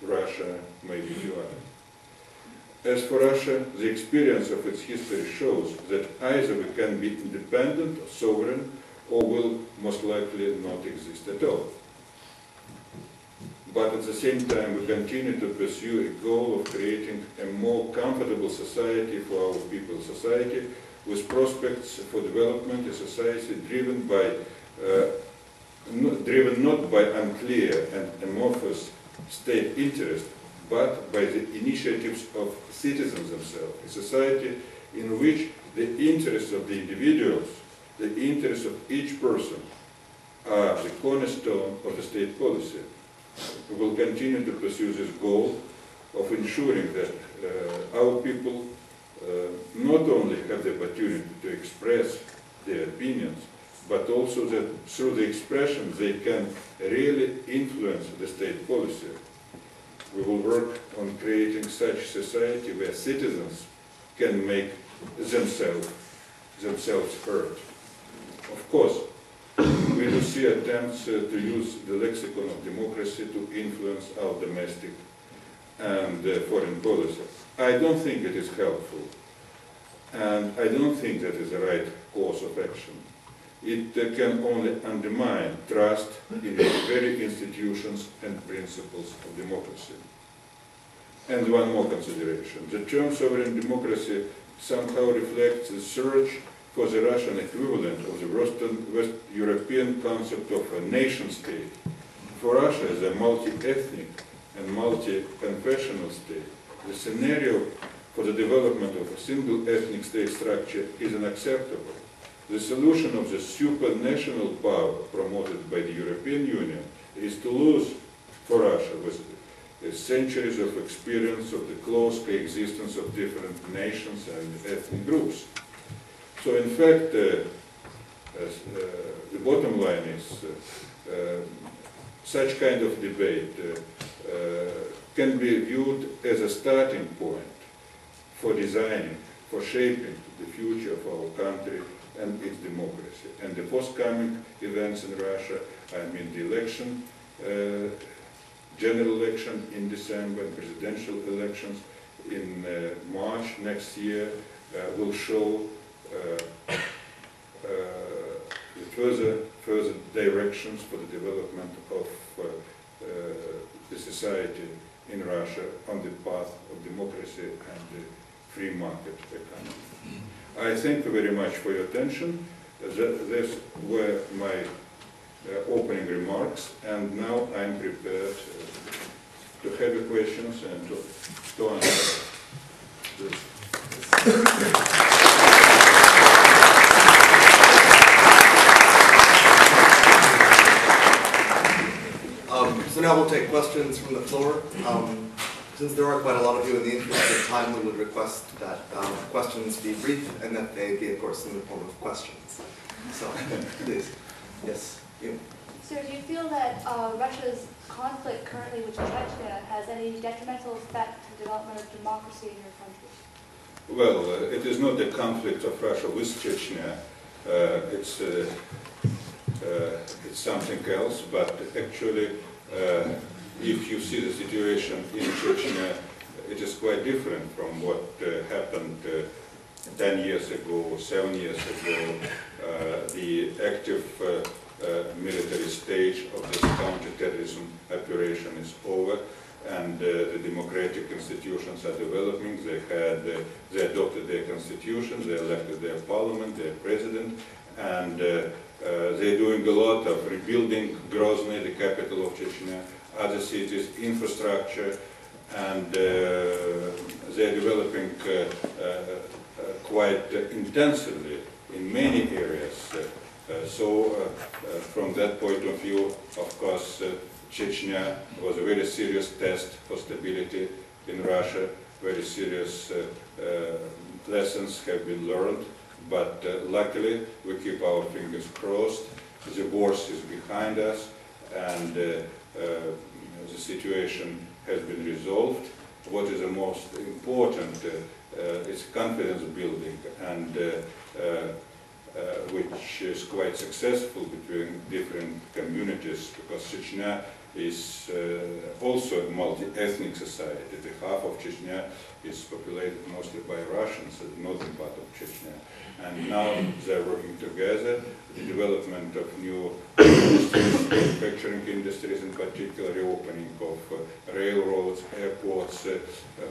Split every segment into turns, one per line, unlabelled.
Russia may be divided. As for Russia, the experience of its history shows that either we can be independent or sovereign, or will most likely not exist at all. But at the same time, we continue to pursue a goal of creating a more comfortable society for our people, society with prospects for development, a society driven not by unclear and amorphous state interest, but by the initiatives of citizens themselves, a society in which the interests of the individuals, the interests of each person, are the cornerstone of the state policy. We will continue to pursue this goal of ensuring that our people not only have the opportunity to express their opinions, but also that through the expression they can really influence the state policy. We will work on creating such a society where citizens can make themselves heard. Of course, we do see attempts to use the lexicon of democracy to influence our domestic and foreign policy. I don't think it is helpful, and I don't think that is the right course of action. It can only undermine trust in the very institutions and principles of democracy. And one more consideration. The term sovereign democracy somehow reflects the search for the Russian equivalent of the West European concept of a nation-state. For Russia, as a multi-ethnic and multi-confessional state, the scenario for the development of a single ethnic state structure is unacceptable. The solution of the supranational power promoted by the European Union is to lose for Russia with centuries of experience of the close coexistence of different nations and ethnic groups. So in fact, the bottom line is such kind of debate can be viewed as a starting point for designing, for shaping the future of our country and its democracy. And the forthcoming events in Russia, I mean the election, general election in December, and presidential elections in March next year, will show further directions for the development of the society in Russia on the path of democracy and the free market economy. I thank you very much for your attention. These were my opening remarks, and now I'm prepared to have your questions and to answer.
So now we'll take questions from the floor. Since there are quite a lot of you in the interest of time, we would request that questions be brief and that they be, of course, in the form of questions. So, please. Yes, you.
So do you feel that Russia's conflict currently with Chechnya has any detrimental effect to the development of democracy in your country?
Well, it is not the conflict of Russia with Chechnya. It's something else, but actually if you see the situation in Chechnya, it is quite different from what happened 10 years ago, 7 years ago. The active military stage of this counter-terrorism operation is over, and the democratic institutions are developing. They adopted their constitution, they elected their parliament, their president, and they're doing a lot of rebuilding Grozny, the capital of Chechnya, other cities, infrastructure, and they're developing quite intensively in many areas. From that point of view, of course, Chechnya was a very serious test for stability in Russia. Very serious lessons have been learned, but luckily we keep our fingers crossed. The worst is behind us, and the situation has been resolved. What is the most important is confidence building, and which is quite successful between different communities, because Chechnya is also a multi-ethnic society. The half of Chechnya is populated mostly by Russians, the northern part of Chechnya. And now they're working together. The development of new industries, manufacturing industries in particular, the opening of railroads, airports,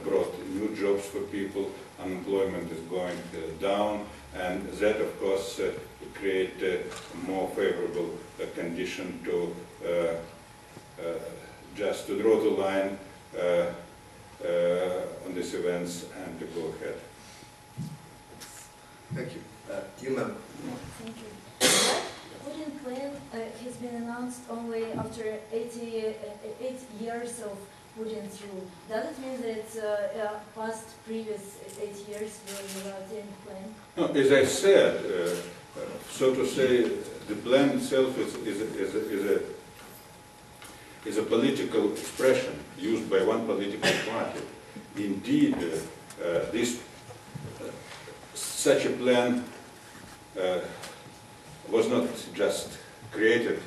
brought new jobs for people. Unemployment is going down, and that, of course, create a more favorable condition to just to draw the line on these events and to go ahead.
Thank you. You, ma'am.
Thank you. That Putin plan has been announced only after 8 years of Putin's rule. Does it mean that past previous 8 years were without any plan?
No, as I said, so to say, the plan itself is a political expression used by one political party. Indeed, such a plan was not just created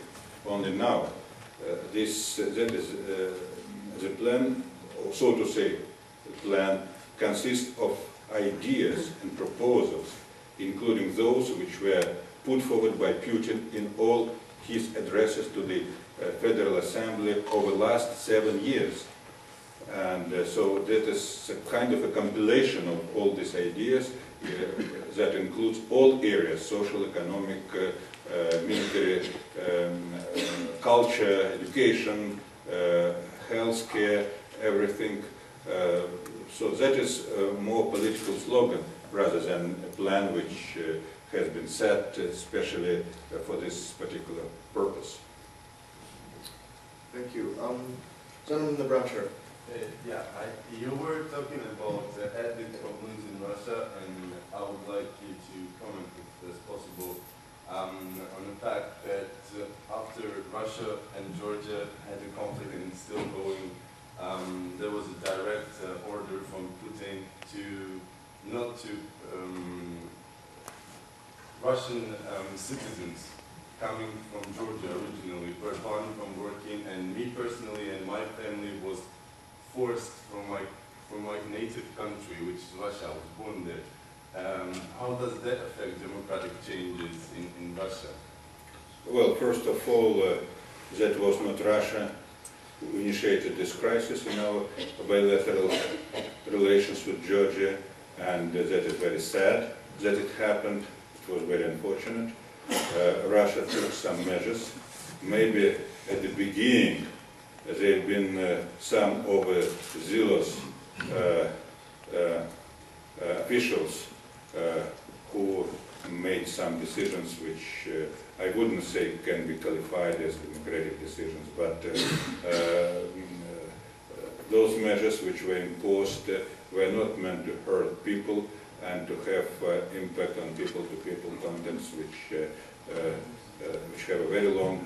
only now. That is the plan, or so to say, the plan consists of ideas and proposals, including those which were put forward by Putin in all his addresses to the Federal Assembly over the last 7 years. And so that is a kind of a compilation of all these ideas that includes all areas: social, economic, military, culture, education, healthcare, everything. So that is a more political slogan rather than a plan which has been set especially for this particular purpose.
Thank you. Gentleman in the brown shirt.
You were talking about ethnic problems in Russia, and I would like you to comment, if possible, on the fact that after Russia and Georgia had a conflict and it's still going, there was a direct order from Putin not to Russian citizens coming from Georgia originally were banned from working, and me personally and my family was forced from my native country, which is Russia. I was born there. How does that affect democratic changes in Russia?
Well, first of all, that was not Russia who initiated this crisis in our bilateral relations with Georgia, and that is very sad that it happened. It was very unfortunate. Russia took some measures. Maybe at the beginning there have been some overzealous officials who made some decisions which I wouldn't say can be qualified as democratic decisions, but those measures which were imposed were not meant to hurt people and to have impact on people-to-people contacts which have a very long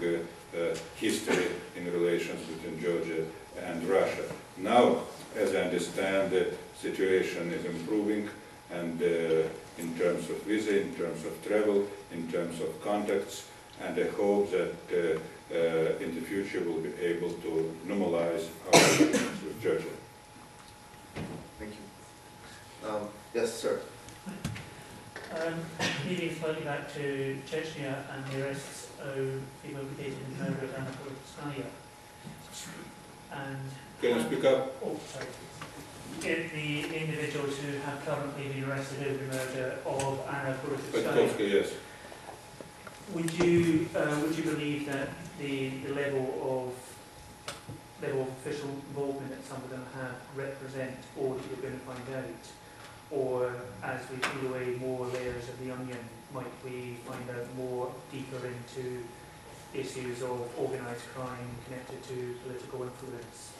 history in relations between Georgia and Russia. Now, as I understand, the situation is improving, and in terms of visa, in terms of travel, in terms of contacts, and I hope that in the future we'll be able to normalize our relations with Georgia.
Thank you. Yes, sir.
Moving slightly back to Chechnya and the arrests of people implicated in the murder of Anna Politkovskaya. And
Can you speak up?
Oh, sorry. The individuals who have currently been arrested over the murder of Anna Politkovskaya.
Yes.
Would you believe that the level of official involvement that some of them have represent all that you're going to find out? Or as we peel away more layers of the onion, might we find out more deeper into issues of organised crime connected to political influence?